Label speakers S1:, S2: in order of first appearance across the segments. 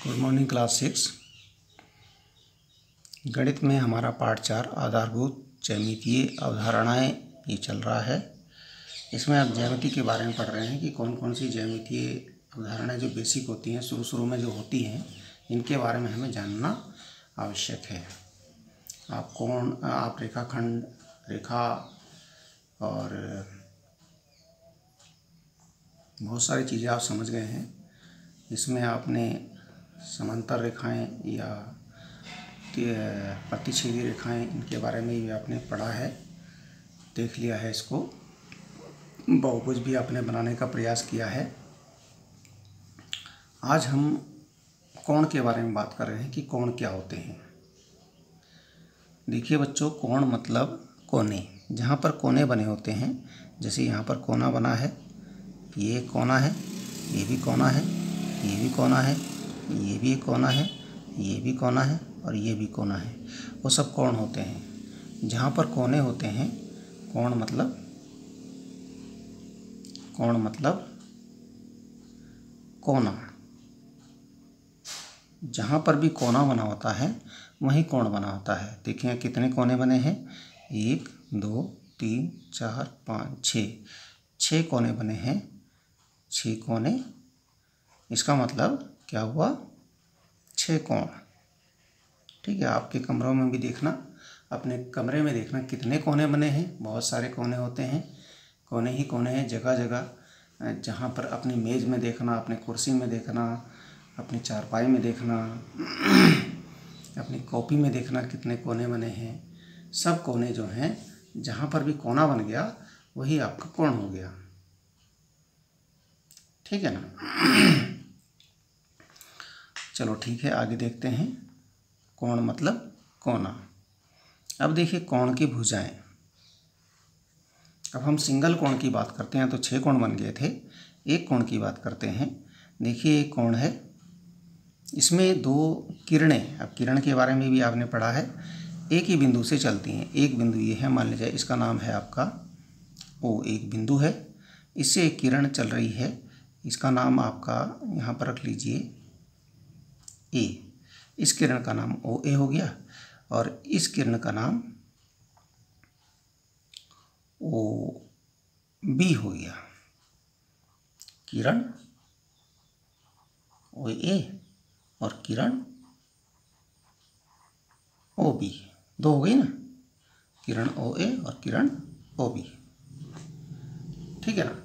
S1: Good morning class 6। गणित में हमारा पाठ 4 आधारभूत ज्यामितीय अवधारणाएं ये चल रहा है। इसमें आप ज्यामिति के बारे में पढ़ रहे हैं कि कौन कौन सी ज्यामितीय अवधारणाएं जो बेसिक होती हैं, शुरू में जो होती हैं, इनके बारे में हमें जानना आवश्यक है। आप रेखाखंड, रेखा और बहुत सारी चीज़ें आप समझ गए हैं। इसमें आपने समांतर रेखाएं या प्रतिच्छेदी रेखाएं, इनके बारे में भी आपने पढ़ा है, देख लिया है। इसको बहुभुज भी आपने बनाने का प्रयास किया है। आज हम कोण के बारे में बात कर रहे हैं कि कोण क्या होते हैं। देखिए बच्चों, कोण मतलब कोने। जहाँ पर कोने बने होते हैं, जैसे यहाँ पर कोना बना है, ये कोना है, ये भी कोना है, ये भी कोना है, ये भी एक कोना है, ये भी कोना है और ये भी कोना है। वो सब कोण होते हैं। जहाँ पर कोने होते हैं, कोण मतलब कोना। जहाँ पर भी कोना बना होता है वहीं कोण बना होता है। देखिए कितने कोने बने हैं, 1 2 3 4 5 6 कोने बने हैं। 6 कोने, इसका मतलब क्या हुआ, 6 कोण। ठीक है, आपके कमरों में भी देखना, अपने कमरे में देखना कितने कोने बने हैं। बहुत सारे कोने होते हैं, कोने ही कोने हैं जगह जगह। जहाँ पर अपनी मेज़ में देखना, अपने कुर्सी में देखना, अपनी चारपाई में देखना, अपनी कॉपी में देखना कितने कोने बने हैं। सब कोने जो हैं, जहाँ पर भी कोना बन गया वही आपका कोण हो गया। ठीक है ना। चलो ठीक है, आगे देखते हैं। कोण मतलब कोना। अब देखिए कोण की भुजाएं। अब हम सिंगल कोण की बात करते हैं तो 6 कोण बन गए थे। एक कोण की बात करते हैं। देखिए एक कोण है, इसमें 2 किरणें। अब किरण के बारे में भी आपने पढ़ा है, एक ही बिंदु से चलती हैं। एक बिंदु ये है, मान लीजिए इसका नाम है आपका O। एक बिंदु है, इससे एक किरण चल रही है, इसका नाम आपका यहाँ पर रख लीजिए A। इस किरण का नाम OA हो गया और इस किरण का नाम OB हो गया। किरण OA और किरण OB, 2 हो गई ना, किरण OA और किरण OB। ठीक है ना।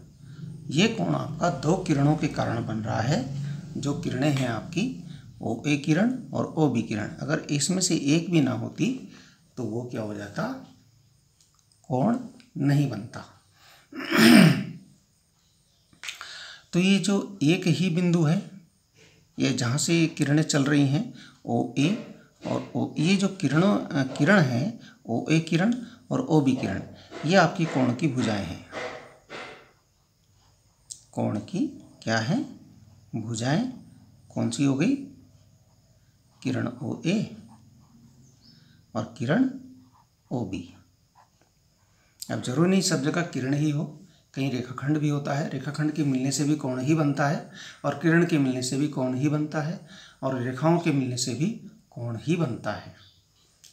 S1: ये कोण आपका 2 किरणों के कारण बन रहा है। जो किरणें हैं आपकी OA किरण और OB किरण, अगर इसमें से एक भी ना होती तो वो क्या हो जाता, कोण नहीं बनता। तो ये जो एक ही बिंदु है, ये जहाँ से किरणें चल रही हैं OA और ये जो किरण है OA किरण और OB किरण, ये आपकी कोण की भुजाएं हैं। कोण की क्या है, भुजाएं। कौन सी हो गई, किरण OA और किरण OB। अब जरूरी नहीं सब जगह किरण ही हो, कहीं रेखाखंड भी होता है। रेखाखंड के मिलने से भी कोण ही बनता है और किरण के मिलने से भी कोण ही बनता है और रेखाओं के मिलने से भी कोण ही बनता है।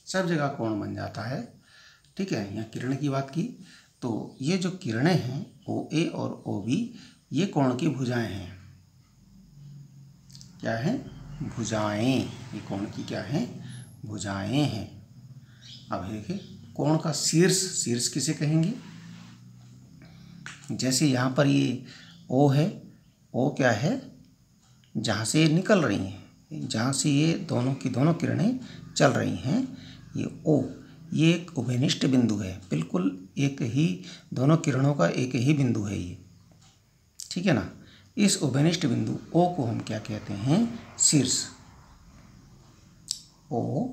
S1: सब जगह कोण बन जाता है। ठीक है, यहाँ किरण की बात की तो ये जो किरणें हैं OA और OB, ये कोण की भुजाएं हैं। क्या है, भुजाएं। ये कोण की क्या है, भुजाएं हैं। अब देखिए कोण का शीर्ष किसे कहेंगे। जैसे यहाँ पर ये O है, O क्या है, जहाँ से ये निकल रही हैं, जहाँ से ये दोनों की दोनों किरणें चल रही हैं, ये O, ये एक उभयनिष्ठ बिंदु है। बिल्कुल एक ही, दोनों किरणों का एक ही बिंदु है ये। ठीक है ना। इस उभयनिष्ठ बिंदु O को हम क्या कहते हैं, शीर्ष। O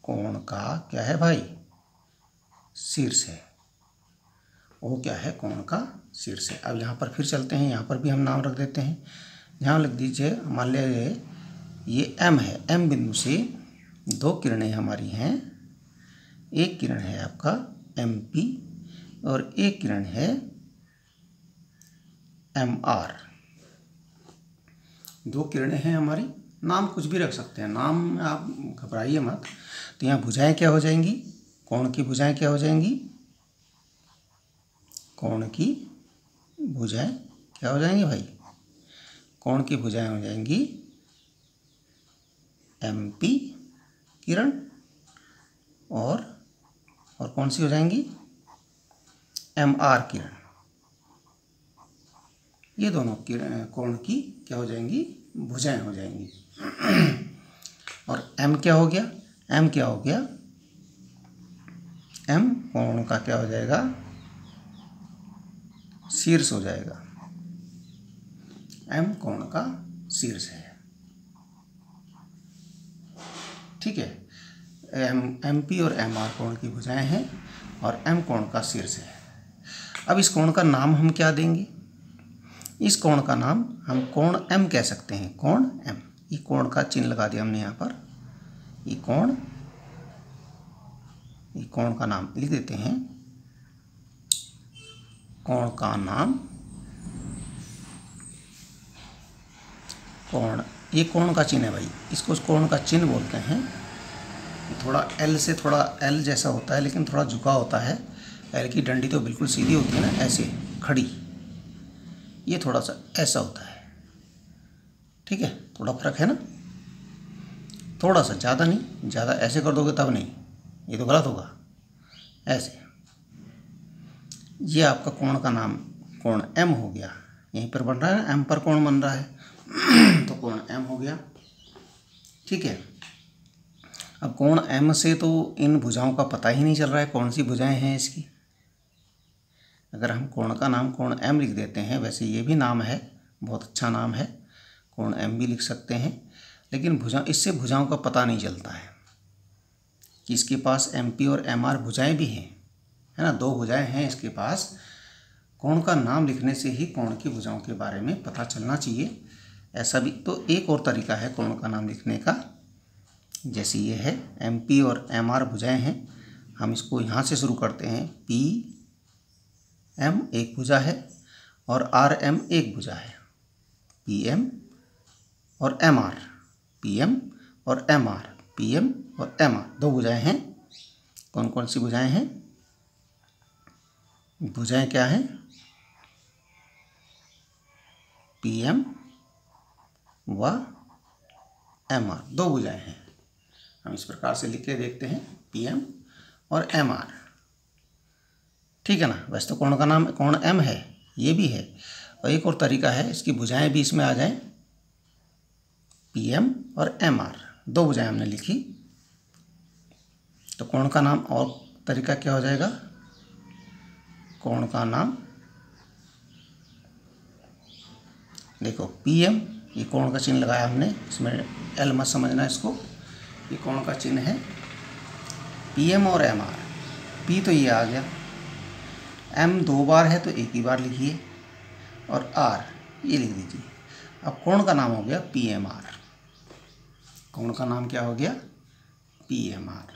S1: कोण का क्या है भाई, शीर्ष है। O क्या है, कोण का शीर्ष है। अब यहाँ पर फिर चलते हैं, यहाँ पर भी हम नाम रख देते हैं। यहाँ लिख दीजिए, मान लीजिए ये M है। M बिंदु से 2 किरणें हमारी हैं। एक किरण है आपका MP और एक किरण है MR। दो किरणें हैं हमारी, नाम कुछ भी रख सकते हैं, नाम में आप घबराइए मत। तो यहाँ भुजाएं क्या हो जाएंगी, कोण की भुजाएं क्या हो जाएंगी, कोण की भुजाएं क्या हो जाएंगी भाई, कोण की भुजाएं हो जाएंगी MP किरण, और कौन सी हो जाएंगी, MR किरण। ये दोनों कोण की क्या हो जाएंगी, भुजाएं हो जाएंगी। और M क्या हो गया, M क्या हो गया, M कोण का क्या हो जाएगा, शीर्ष हो जाएगा। M कोण का शीर्ष है, ठीक है। MP और MR कोण की भुजाएं हैं और M कोण का शीर्ष है। अब इस कोण का नाम हम क्या देंगे, इस कोण का नाम हम कोण M कह सकते हैं, कोण M। ये कोण का चिन्ह लगा दिया हमने यहाँ पर, ये कोण का नाम लिख देते हैं, कोण का नाम कोण, ये कोण का चिन्ह है भाई, इसको कोण का चिन्ह बोलते हैं। थोड़ा L से थोड़ा L जैसा होता है लेकिन थोड़ा झुका होता है, L की डंडी तो बिल्कुल सीधी होती है ना, ऐसे खड़ी, ये थोड़ा सा ऐसा होता है, ठीक है, थोड़ा फर्क है ना, थोड़ा सा, ज़्यादा नहीं, ज़्यादा ऐसे कर दोगे तब नहीं, ये तो गलत होगा, ऐसे। ये आपका कोण का नाम कोण M हो गया, यहीं पर बन रहा है, M पर कोण बन रहा है तो कोण M हो गया, ठीक है। अब कोण M से तो इन भुजाओं का पता ही नहीं चल रहा है कौन सी भुजाएं हैं इसकी। अगर हम कोण का नाम कोण M लिख देते हैं, वैसे ये भी नाम है, बहुत अच्छा नाम है, कोण M भी लिख सकते हैं, लेकिन इससे भुजाओं का पता नहीं चलता है कि इसके पास MP और MR भुजाएं भी हैं, है ना, दो भुजाएं हैं इसके पास। कोण का नाम लिखने से ही कोण की भुजाओं के बारे में पता चलना चाहिए। ऐसा भी तो एक और तरीका है कोण का नाम लिखने का, जैसे ये है MP और MR भुजाएं हैं, हम इसको यहाँ से शुरू करते हैं, PM एक भुजा है और RM एक भुजा है, PM और MR, PM और MR, PM और MR, दो भुजाएं हैं। कौन कौन सी भुजाएं हैं, भुजाएं क्या हैं, PM व MR, दो भुजाएं हैं। हम इस प्रकार से लिख के देखते हैं, PM और MR, ठीक है ना। वैसे तो कोण का नाम कोण M है, ये भी है, और एक और तरीका है इसकी भुजाएं भी इसमें आ जाएं, PM और MR, दो भुजाएं हमने लिखी, तो कोण का नाम और तरीका क्या हो जाएगा, कोण का नाम देखो PM, ये कोण का चिन्ह लगाया हमने, इसमें L मत समझना इसको, ये कोण का चिन्ह है, PM और MR, P तो ये आ गया, M दो बार है तो एक ही बार लिखिए, और R ये लिख दीजिए। अब कोण का नाम हो गया PMR, कोण का नाम क्या हो गया, PMR।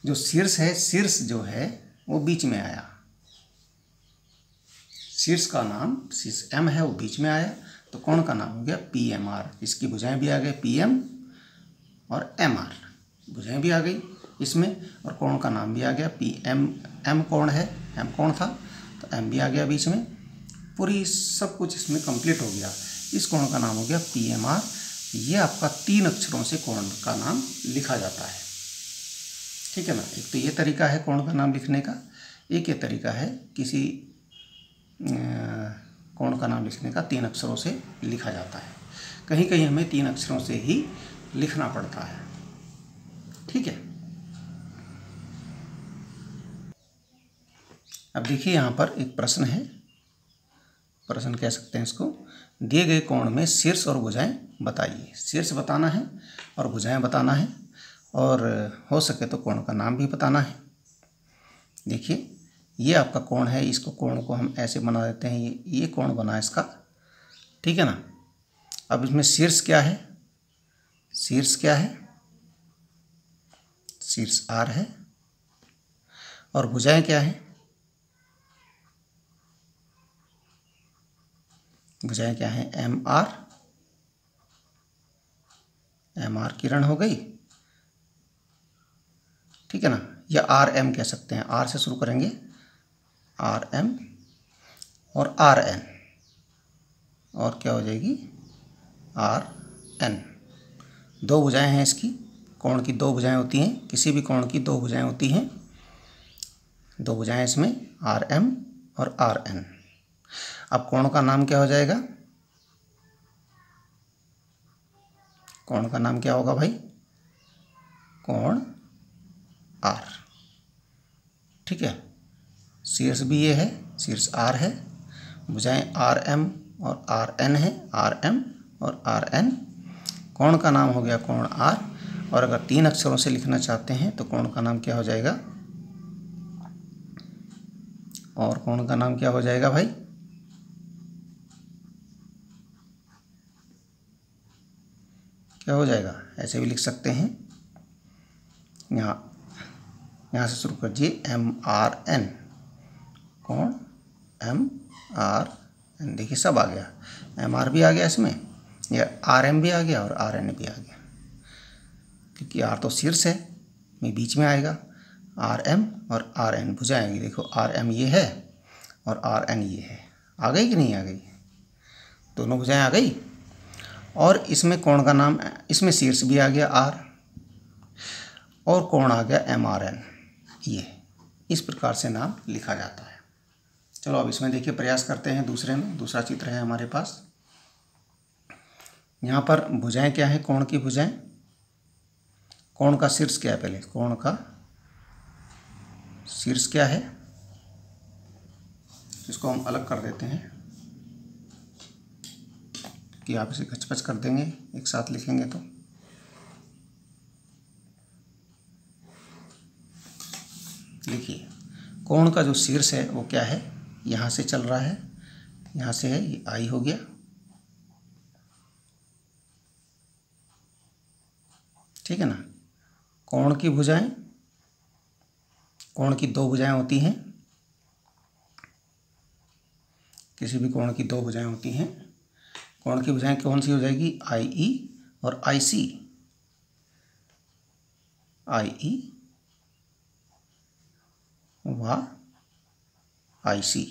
S1: जो शीर्ष है, शीर्ष जो है वो बीच में आया, शीर्ष का नाम शीर्ष M है वो बीच में आया, तो कोण का नाम हो गया PMR। इसकी भुजाएं भी आ गई, PM और MR, भुजाएं भी आ गई इसमें, और कोण का नाम भी आ गया PM। M कोण है, M कोण था तो M भी आ गया बीच में, पूरी सब कुछ इसमें कंप्लीट हो गया। इस कोण का नाम हो गया PMR। ये आपका 3 अक्षरों से कोण का नाम लिखा जाता है, ठीक है ना। एक तो ये तरीका है कोण का नाम लिखने का, एक ये तरीका है किसी कोण का नाम लिखने का 3 अक्षरों से लिखा जाता है। कहीं कहीं हमें 3 अक्षरों से ही लिखना पड़ता है, ठीक है। अब देखिए यहाँ पर एक प्रश्न है, प्रश्न कह सकते हैं इसको, दिए गए कोण में शीर्ष और भुजाएं बताइए। शीर्ष बताना है और भुजाएं बताना है, और हो सके तो कोण का नाम भी बताना है। देखिए ये आपका कोण है, इसको कोण को हम ऐसे बना देते हैं, ये कोण बना इसका, ठीक है ना। अब इसमें शीर्ष क्या है, शीर्ष क्या है, शीर्ष R है, और भुजाएं क्या है, भुजाएं क्या है, MR MR किरण हो गई, ठीक है ना, या RM कह सकते हैं, R से शुरू करेंगे, RM और RN, और क्या हो जाएगी RN। दो भुजाएं हैं इसकी, कोण की दो भुजाएं होती हैं, किसी भी कोण की दो भुजाएं होती हैं, दो भुजाएं इसमें RM और RN। अब कोण का नाम क्या हो जाएगा, कोण का नाम क्या होगा भाई, कोण R, ठीक है। शीर्ष भी ये है, शीर्ष R है, भुजाएं RM और RN है, RM और RN। कोण का नाम हो गया कोण R, और अगर 3 अक्षरों से लिखना चाहते हैं तो कोण का नाम क्या हो जाएगा, और कोण का नाम क्या हो जाएगा भाई, क्या हो जाएगा, ऐसे भी लिख सकते हैं, यहाँ से शुरू कीजिए, MRN, कोण MRN, देखिए सब आ गया, MR भी आ गया इसमें, या RM भी आ गया और RN भी आ गया, क्योंकि R तो शीर्ष है, ये बीच में आएगा, RM और RN भुजाएं, देखो RM ये है और RN ये है, आ गई कि नहीं आ गई, दोनों भुजाएं आ गई। और इसमें कोण का नाम, इसमें शीर्ष भी आ गया R, और कोण आ गया MRN, ये इस प्रकार से नाम लिखा जाता है। चलो अब इसमें देखिए प्रयास करते हैं, दूसरे में दूसरा चित्र है हमारे पास। यहाँ पर भुजाएं क्या है, कोण की भुजाएं, कोण का शीर्ष क्या है, पहले कोण का शीर्ष क्या है, इसको हम अलग कर देते हैं कि आप इसे खचपच कर देंगे, एक साथ लिखेंगे तो। देखिए कोण का जो शीर्ष है वो क्या है, यहाँ से चल रहा है, यहाँ से है, ये I हो गया, ठीक है ना। कोण की भुजाएं, कोण की दो भुजाएं होती हैं, किसी भी कोण की दो भुजाएं होती हैं, कोण की भुजाएं कौन सी हो जाएगी, IE और IC, IE व IC,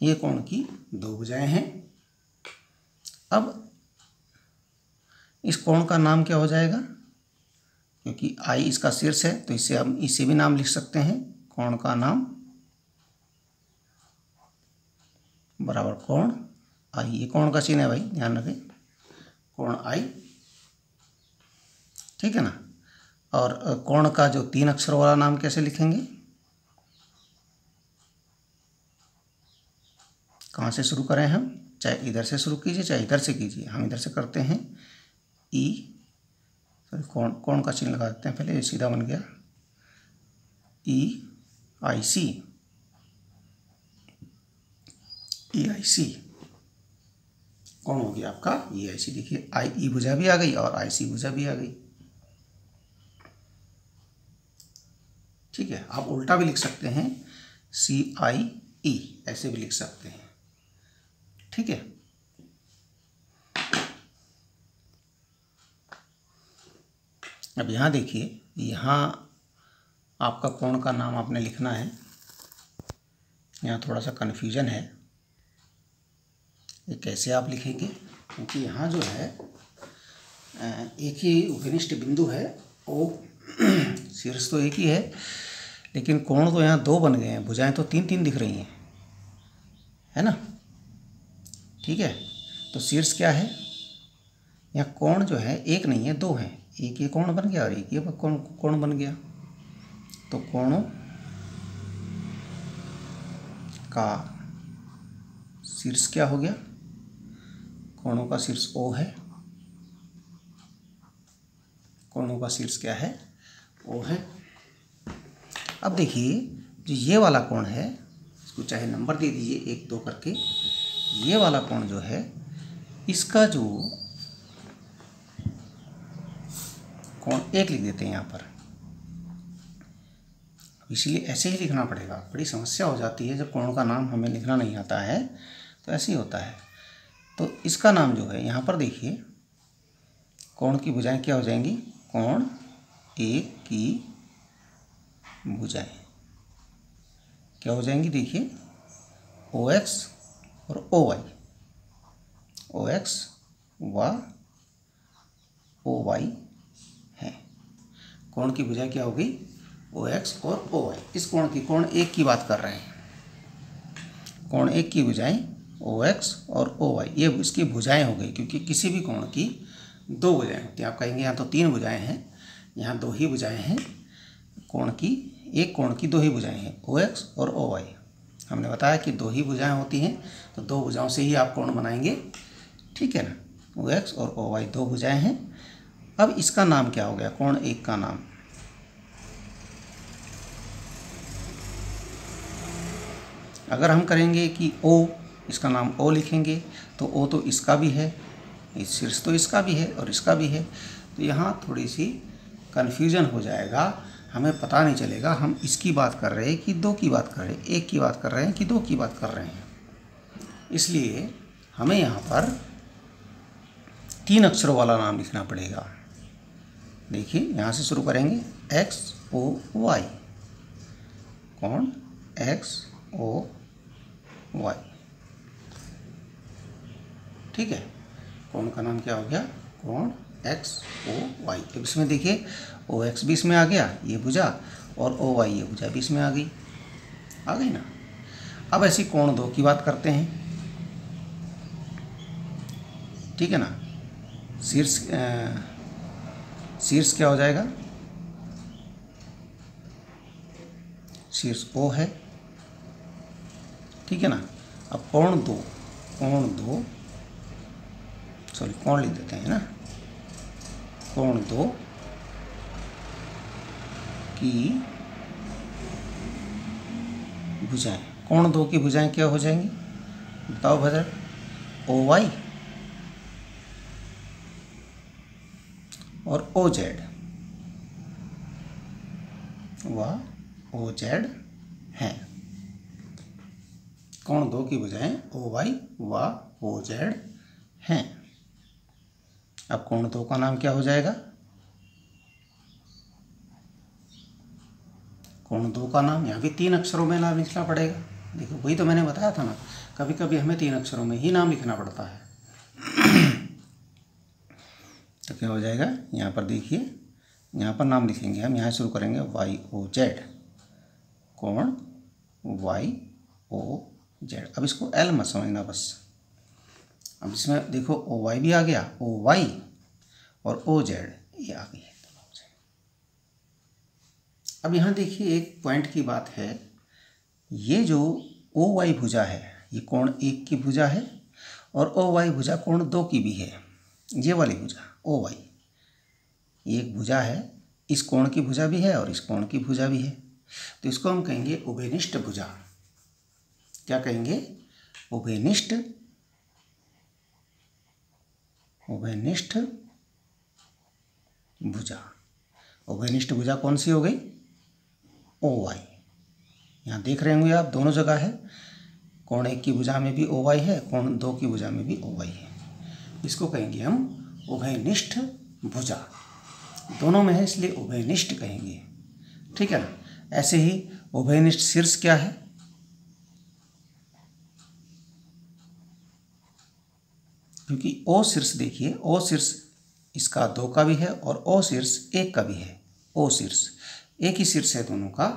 S1: ये कोण की दो भुजाएं हैं। अब इस कोण का नाम क्या हो जाएगा, क्योंकि I इसका शीर्ष है तो इससे हम इसे भी नाम लिख सकते हैं, कोण का नाम बराबर कोण I, ये कोण का चिन्ह है भाई, ध्यान रखें, कोण I, ठीक है ना। और कोण का जो 3 अक्षरों वाला नाम कैसे लिखेंगे, कहाँ से शुरू करें हम, चाहे इधर से शुरू कीजिए चाहे इधर से कीजिए, हम इधर से करते हैं, E, कोण का चिन्ह लगा देते हैं, पहले ये सीधा बन गया, EIC, EIC कौन हो गया आपका, EIC। देखिए IE भुजा भी आ गई और IC भुजा भी आ गई, ठीक है। आप उल्टा भी लिख सकते हैं, CIE, ऐसे भी लिख सकते हैं, ठीक है। अब यहाँ देखिए, यहाँ आपका कोण का नाम आपने लिखना है, यहाँ थोड़ा सा कन्फ्यूजन है, ये कैसे आप लिखेंगे, क्योंकि यहाँ जो है एक ही घनिष्ठ बिंदु है, ओ शीर्ष तो एक ही है, लेकिन कोण तो यहाँ 2 बन गए हैं, भुजाएं तो 3-3 दिख रही हैं, है ना, ठीक है। तो शीर्ष क्या है, यहाँ कोण जो है एक नहीं है 2 है, एक ये कोण बन गया और एक ये कोण बन गया, तो कोणों का शीर्ष क्या हो गया, कोणों का शीर्ष O है, कोणों का शीर्ष क्या है, O है। अब देखिए जो ये वाला कोण है, इसको चाहे नंबर दे दीजिए 1 2 करके, ये वाला कोण जो है, इसका जो कोण 1 लिख देते हैं यहाँ पर, इसलिए ऐसे ही लिखना पड़ेगा, बड़ी समस्या हो जाती है जब कोण का नाम हमें लिखना नहीं आता है, तो ऐसे ही होता है। तो इसका नाम जो है यहाँ पर देखिए, कोण की भुजाएं क्या हो जाएंगी? कोण एक की भुजाएं क्या हो जाएंगी? देखिए OX और OY, OX व OY है। कोण की भुजाएं क्या हो गई? OX और OY। इस कोण एक की बात कर रहे हैं। कोण एक की भुजाएं OX और OY, ये इसकी भुजाएं हो गई, क्योंकि किसी भी कोण की दो भुजाएं होती हैं। आप कहेंगे यहाँ तो तीन भुजाएं हैं, यहाँ दो ही भुजाएं हैं। एक कोण की दो ही भुजाएं हैं, OX और OY। हमने बताया कि दो ही भुजाएं होती हैं, तो दो भुजाओं से ही आप कोण बनाएंगे, ठीक है ना। OX और OY दो भुजाएं हैं। अब इसका नाम क्या हो गया? कोण एक का नाम अगर हम करेंगे कि O, इसका नाम O लिखेंगे, तो O तो इसका भी है, इस शीर्ष तो इसका भी है और इसका भी है, तो यहाँ थोड़ी सी कन्फ्यूजन हो जाएगा, हमें पता नहीं चलेगा हम इसकी बात कर रहे हैं कि दो की बात कर रहे हैं, एक की बात कर रहे हैं कि दो की बात कर रहे हैं। इसलिए हमें यहाँ पर तीन अक्षरों वाला नाम लिखना पड़ेगा। देखिए यहाँ से शुरू करेंगे, XOY, कोण XOY, ठीक है। कोण का नाम क्या हो गया? कोण XOY। अब इसमें देखिए OX भी इसमें आ गया, ये भुजा, और OY ये भुजा भी इसमें आ गई ना। अब ऐसी कोण दो की बात करते हैं, ठीक है ना। शीर्ष क्या हो जाएगा? शीर्ष O है, ठीक है ना। अब कोण दो कोण लिख देते हैं ना। कोण दो की भुजाएं, कोण दो की भुजाएं क्या हो जाएंगी? बताओ भजन। OY और OZ व OZ हैं। कोण दो की भुजाएं OY व OZ हैं। अब कोण दो का नाम क्या हो जाएगा? कोण दो का नाम यहाँ भी तीन अक्षरों में नाम लिखना पड़ेगा। देखो वही तो मैंने बताया था ना, कभी कभी हमें तीन अक्षरों में ही नाम लिखना पड़ता है। तो क्या हो जाएगा? यहाँ पर देखिए, यहाँ पर नाम लिखेंगे हम, यहाँ शुरू करेंगे YOZ, कोण YOZ। अब इसको L मत समझना बस। अब इसमें देखो OY भी आ गया, OY और OZ ये आ गई है। अब यहाँ देखिए एक पॉइंट की बात है, ये जो OY भुजा है ये कोण एक की भुजा है, और OY भुजा कोण दो की भी है। ये वाली भुजा OY ये एक भुजा है, इस कोण की भुजा भी है और इस कोण की भुजा भी है, तो इसको हम कहेंगे उभयनिष्ठ भुजा। क्या कहेंगे? उभयनिष्ठ भुजा। उभयनिष्ठ भुजा कौन सी हो गई? OY। यहाँ देख रहे होंगे आप, दोनों जगह है। कोण एक की भुजा में भी OY है, कोण दो की भुजा में भी OY है। इसको कहेंगे हम उभयनिष्ठ भुजा। दोनों में है इसलिए उभयनिष्ठ कहेंगे, ठीक है ना। ऐसे ही उभयनिष्ठ शीर्ष क्या है? क्योंकि O शीर्ष देखिए, O शीर्ष इसका दो का भी है और O शीर्ष एक का भी है। O शीर्ष एक ही शीर्ष है दोनों का,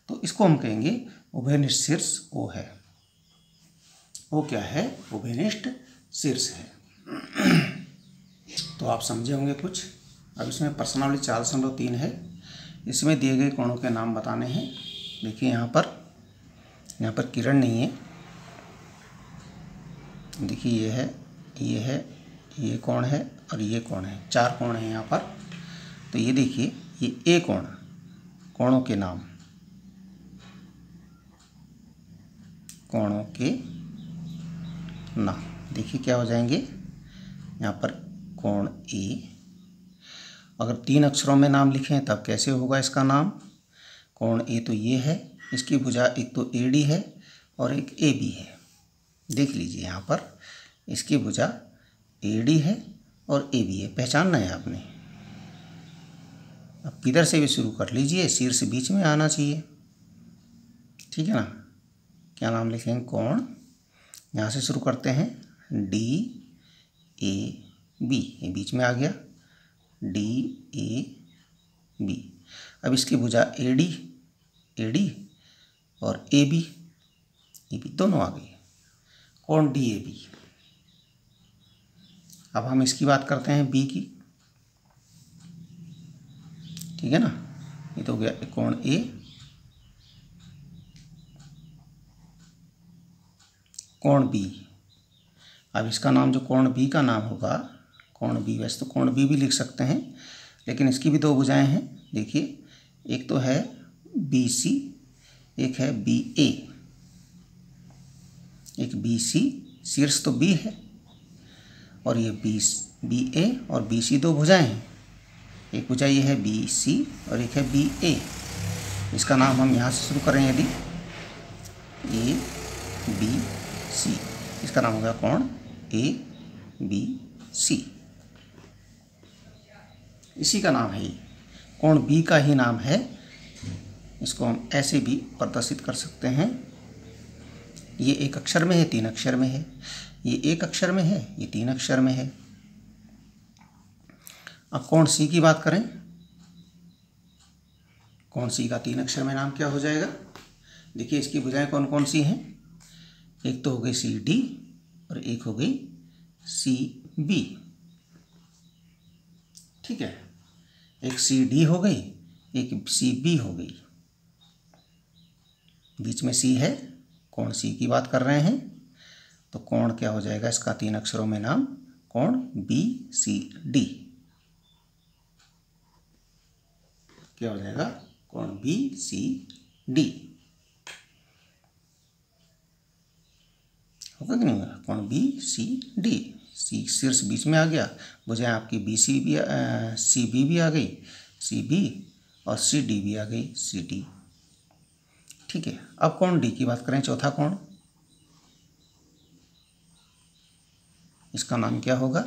S1: तो इसको हम कहेंगे उभयनिष्ठ शीर्ष O है। O क्या है? उभयनिष्ठ शीर्ष है। तो आप समझे होंगे कुछ। अब इसमें प्रश्नावली 4.3 है, इसमें दिए गए कोणों के नाम बताने हैं। देखिए यहाँ पर किरण नहीं है। देखिए ये कोण है और ये कोण है, चार कोण हैं यहाँ पर। तो ये देखिए ये A कोण, कोणों के नाम, देखिए क्या हो जाएंगे? यहाँ पर कोण A, अगर तीन अक्षरों में नाम लिखें तब कैसे होगा इसका नाम? कोण A तो ये है, इसकी भुजा एक तो AD है और एक AB है। देख लीजिए यहाँ पर इसकी भुजा AD है और ए भी है, पहचानना है आपने। अब किधर से भी शुरू कर लीजिए, शीर्ष बीच में आना चाहिए, ठीक है ना। क्या नाम लिखेंगे, कोण। यहाँ से शुरू करते हैं, डी ए बी, ये बीच में आ गया, डी ए बी। अब इसकी भुजा ए डी और ए बी दोनों आ गई, कोण डी ए बी। अब हम इसकी बात करते हैं बी की, ठीक है ना। ये तो हो गया कोण ए, कोण बी। अब इसका नाम जो कोण बी का नाम होगा, कोण बी, वैसे तो कोण बी भी लिख सकते हैं, लेकिन इसकी भी दो भुजाएं हैं। देखिए, एक तो है बी सी, एक है बी ए। एक बी सी, शीर्ष तो बी है, और ये बी ए और बी सी दो भुजाएं हैं। एक भुजा ये है बी सी और एक है बी ए। इसका नाम हम यहाँ से शुरू करें, यदि ए बी सी, इसका नाम होगा कोण ए बी सी। इसी का नाम है, कोण बी का ही नाम है। इसको हम ऐसे भी प्रदर्शित कर सकते हैं। ये एक अक्षर में है, तीन अक्षर में है, ये एक अक्षर में है, ये तीन अक्षर में है। अब कोण सी की बात करें, कोण सी का तीन अक्षर में नाम क्या हो जाएगा। देखिए, इसकी भुजाएं कौन कौन सी हैं। एक तो हो गई सी डी और एक हो गई सी बी, ठीक है। एक सी डी हो गई, एक सी बी हो गई, बीच में सी है, कोण सी की बात कर रहे हैं। तो कोण क्या हो जाएगा इसका तीन अक्षरों में नाम, कोण बी सी डी। क्या हो जाएगा, कोण बी सी डी। होगा कि नहीं होगा, कोण बी सी डी। सी शीर्ष बीच में आ गया, भुजाएं आपकी बी सी भी, सी बी भी आ गई, सी बी, और सी डी भी आ गई, सी डी, ठीक है। अब कोण डी की बात करें, चौथा कोण, इसका नाम क्या होगा।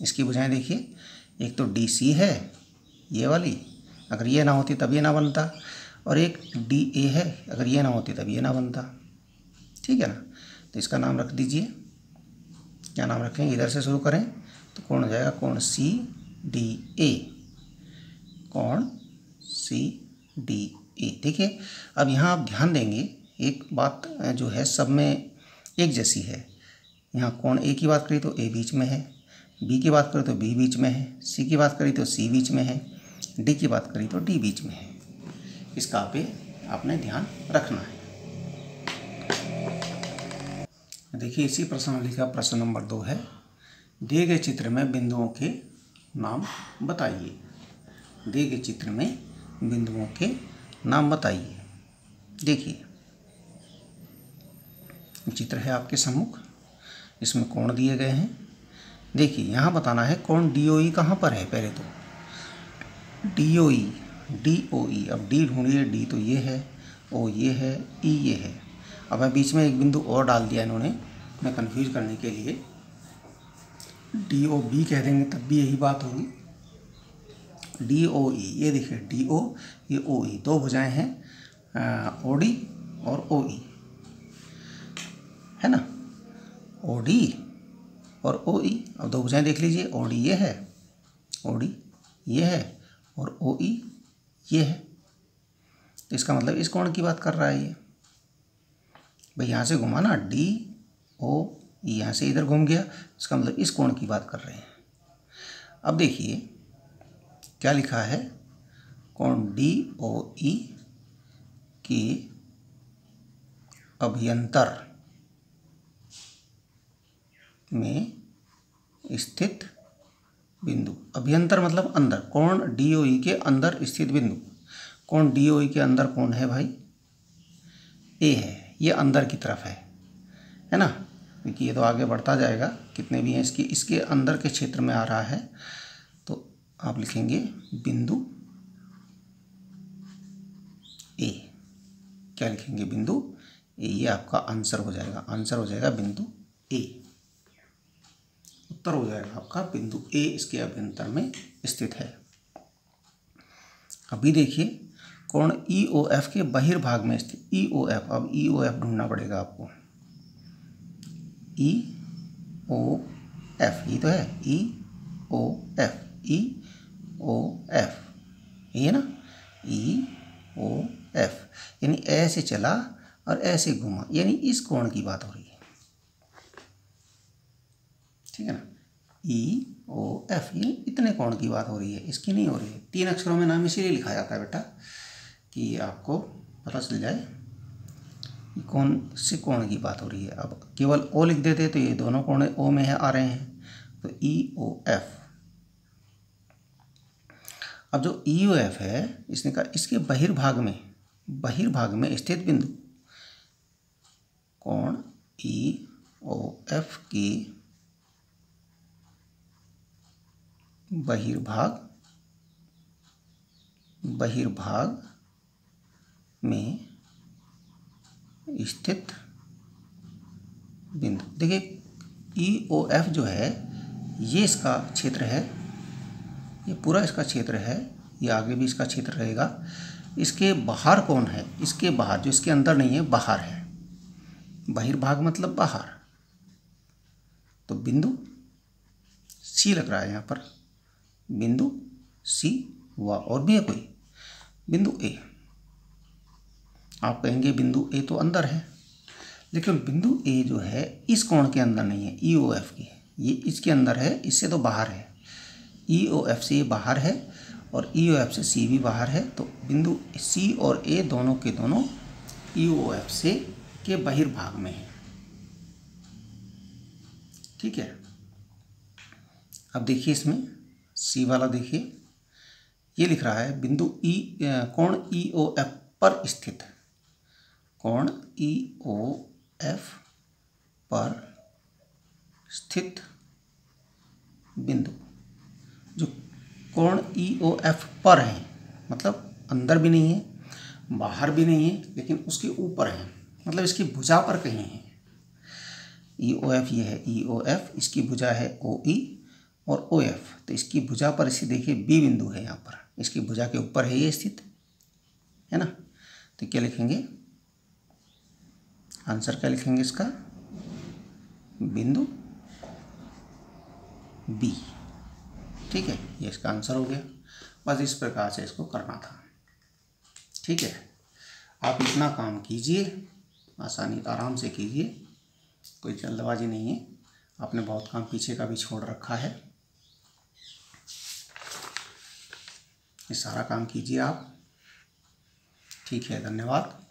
S1: इसकी भुजाएं देखिए, एक तो डी सी है, ये वाली, अगर ये ना होती तब ये ना बनता, और एक डी ए है, अगर ये ना होती तब ये ना बनता, ठीक है ना। तो इसका नाम रख दीजिए, क्या नाम रखें, इधर से शुरू करें तो कौन हो जाएगा, कोण सी डी ए, कोण सी डी ए। देखिए, अब यहाँ आप ध्यान देंगे, एक बात जो है सब में एक जैसी है। यहाँ कोण ए की बात करी तो ए बीच में है, बी की बात करें तो बी बीच में है, सी की बात करी तो सी बीच में है, डी की बात करी तो डी बीच में है। इसका पे आपने ध्यान रखना है। देखिए, इसी प्रश्नावली का प्रश्न नंबर 2 है, दिए गए चित्र में बिंदुओं के नाम बताइए। दिए गए चित्र में बिंदुओं के नाम बताइए। देखिए, चित्र है आपके सम्मुख, इसमें कोण दिए गए हैं। देखिए, यहाँ बताना है कोण डी ओ ई कहाँ पर है। पहले तो डी ओ ई, अब डी ढूंढिए, डी तो ये है, ओ ये है, ई ये है। अब मैं बीच में एक बिंदु और डाल दिया इन्होंने, मैं कंफ्यूज करने के लिए, डी ओ बी कह देंगे तब भी यही बात होगी। डी ओ ई, ये देखिए डी ओ, ये ओ ई, दो भुजाएं हैं, ओ डी और ओ ई, है ना, ओ डी और ओ ई। अब दो भुजाएं देख लीजिए, ओ डी ये है, ओ डी ये है, और ओ ई ये है। तो इसका मतलब इस कोण की बात कर रहा है ये। भाई यहाँ से घुमा ना, डी ओ ई, यहाँ से इधर घूम गया, इसका मतलब इस कोण की बात कर रहे हैं। अब देखिए क्या लिखा है, कोण डी ओ ई के अभ्यंतर में स्थित बिंदु। अभ्यंतर मतलब अंदर, कोण डी ओ ई के अंदर स्थित बिंदु। कोण डी ओ ई के अंदर कौन है भाई, ए है, ये अंदर की तरफ है ना, क्योंकि ये तो आगे बढ़ता जाएगा, कितने भी हैं इसके अंदर के क्षेत्र में आ रहा है। तो आप लिखेंगे बिंदु ए। क्या लिखेंगे, बिंदु ए। ये आपका आंसर हो जाएगा, आंसर हो जाएगा बिंदु ए। उत्तर हो जाएगा आपका बिंदु ए इसके अभ्यंतर में स्थित है। अभी देखिए कोण EOF के बहिर्भाग में स्थित EOF, अब EOF ढूंढना पड़ेगा आपको। EOF ये तो है EOF, EOF ये ना EOF, यानी ऐसे चला और ऐसे घूमा, यानी इस कोण की बात हो रही है, ठीक है ना। EOF ये इतने कोण की बात हो रही है, इसकी नहीं हो रही है। 3 अक्षरों में नाम इसीलिए लिखा जाता है बेटा कि आपको पता चल जाए कि कौन से कोण की बात हो रही है। अब केवल O लिख देते तो ये दोनों कोण O में है आ रहे हैं, तो EOF। अब जो EOF है इसने कहा इसके बहिर्भाग में स्थित बिंदु कोण EOF के बहिर्भाग में स्थित बिंदु। देखिए EOF जो है ये इसका क्षेत्र है, ये पूरा इसका क्षेत्र है, ये आगे भी इसका क्षेत्र रहेगा। इसके बाहर कौन है, इसके बाहर, जो इसके अंदर नहीं है बाहर है, बहिर्भाग मतलब बाहर, तो बिंदु C लग रहा है यहाँ पर, बिंदु C हुआ। और भी है कोई बिंदु A, आप कहेंगे बिंदु A तो अंदर है, लेकिन बिंदु A जो है इस कोण के अंदर नहीं है EOF के, ये इसके अंदर है, इससे तो बाहर है। EOF से ये बाहर है और EOF से C भी बाहर है, तो बिंदु C और A दोनों के दोनों EOF से के बहिर्भाग में है, ठीक है। अब देखिए इसमें C वाला देखिए ये लिख रहा है बिंदु कोण EOF पर स्थित, कोण EOF पर स्थित बिंदु। जो कोण EOF पर है मतलब अंदर भी नहीं है बाहर भी नहीं है, लेकिन उसके ऊपर है, मतलब इसकी भुजा पर कहीं है। EOF ये है EOF, इसकी भुजा है OE और OF, तो इसकी भुजा पर इसे देखिए B बिंदु है, यहाँ पर इसकी भुजा के ऊपर है ये स्थित, है ना। तो क्या लिखेंगे, आंसर क्या लिखेंगे इसका, बिंदु B, ठीक है। ये इसका आंसर हो गया। बस इस प्रकार से इसको करना था, ठीक है। आप इतना काम कीजिए, आसानी आराम से कीजिए, कोई जल्दबाजी नहीं है। आपने बहुत काम पीछे का भी छोड़ रखा है, ये सारा काम कीजिए आप, ठीक है। धन्यवाद।